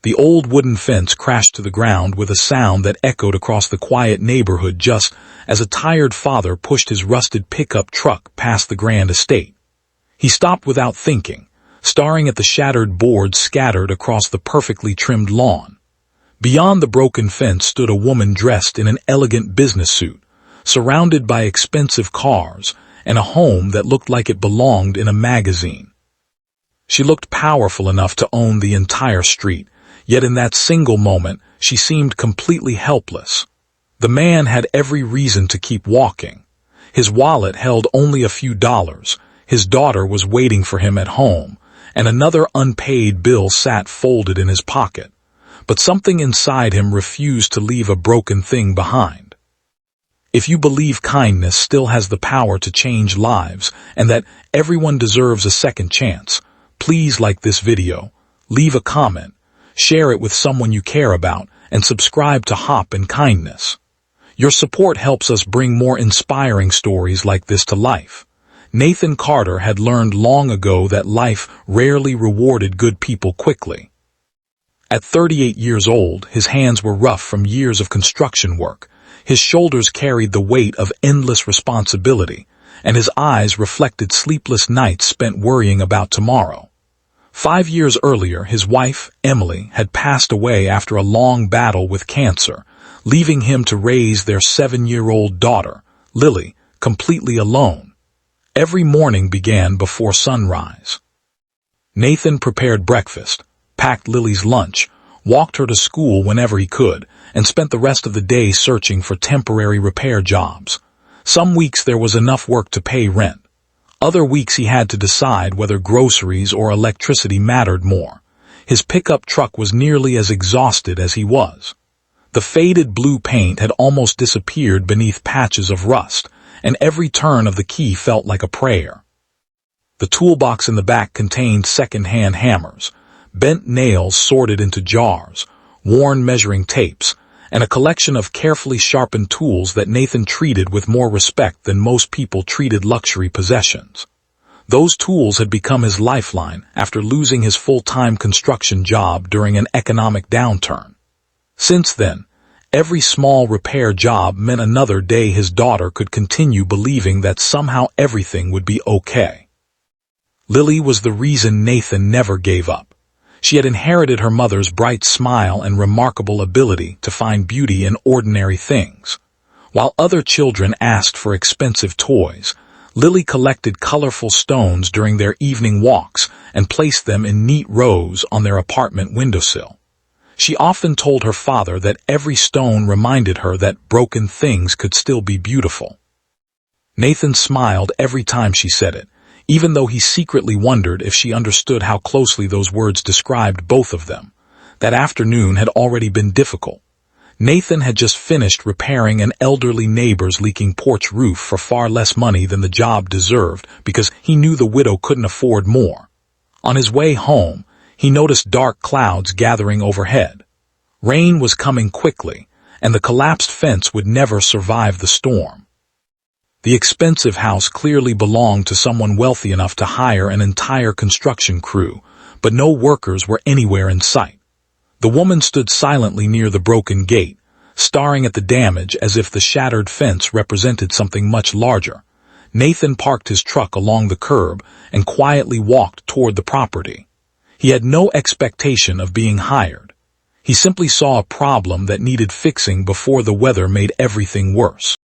The old wooden fence crashed to the ground with a sound that echoed across the quiet neighborhood just as a tired father pushed his rusted pickup truck past the grand estate. He stopped without thinking, staring at the shattered boards scattered across the perfectly trimmed lawn. Beyond the broken fence stood a woman dressed in an elegant business suit, surrounded by expensive cars and a home that looked like it belonged in a magazine. She looked powerful enough to own the entire street, yet in that single moment she seemed completely helpless. The man had every reason to keep walking. His wallet held only a few dollars, his daughter was waiting for him at home, and another unpaid bill sat folded in his pocket. But something inside him refused to leave a broken thing behind. If you believe kindness still has the power to change lives and that everyone deserves a second chance, please like this video, leave a comment, share it with someone you care about, and subscribe to Hop and Kindness. Your support helps us bring more inspiring stories like this to life. Nathan Carter had learned long ago that life rarely rewarded good people quickly. At 38 years old, his hands were rough from years of construction work, his shoulders carried the weight of endless responsibility, and his eyes reflected sleepless nights spent worrying about tomorrow. 5 years earlier, his wife, Emily, had passed away after a long battle with cancer, leaving him to raise their 7-year-old daughter, Lily, completely alone. Every morning began before sunrise. Nathan prepared breakfast, packed Lily's lunch, walked her to school whenever he could, and spent the rest of the day searching for temporary repair jobs. Some weeks there was enough work to pay rent. Other weeks he had to decide whether groceries or electricity mattered more. His pickup truck was nearly as exhausted as he was. The faded blue paint had almost disappeared beneath patches of rust, and every turn of the key felt like a prayer. The toolbox in the back contained second-hand hammers, bent nails sorted into jars, worn measuring tapes, and a collection of carefully sharpened tools that Nathan treated with more respect than most people treated luxury possessions. Those tools had become his lifeline after losing his full-time construction job during an economic downturn. Since then, every small repair job meant another day his daughter could continue believing that somehow everything would be okay. Lily was the reason Nathan never gave up. She had inherited her mother's bright smile and remarkable ability to find beauty in ordinary things. While other children asked for expensive toys, Lily collected colorful stones during their evening walks and placed them in neat rows on their apartment windowsill. She often told her father that every stone reminded her that broken things could still be beautiful. Nathan smiled every time she said it, even though he secretly wondered if she understood how closely those words described both of them. That afternoon had already been difficult. Nathan had just finished repairing an elderly neighbor's leaking porch roof for far less money than the job deserved because he knew the widow couldn't afford more. On his way home, he noticed dark clouds gathering overhead. Rain was coming quickly, and the collapsed fence would never survive the storm. The expensive house clearly belonged to someone wealthy enough to hire an entire construction crew, but no workers were anywhere in sight. The woman stood silently near the broken gate, staring at the damage as if the shattered fence represented something much larger. Nathan parked his truck along the curb and quietly walked toward the property. He had no expectation of being hired. He simply saw a problem that needed fixing before the weather made everything worse.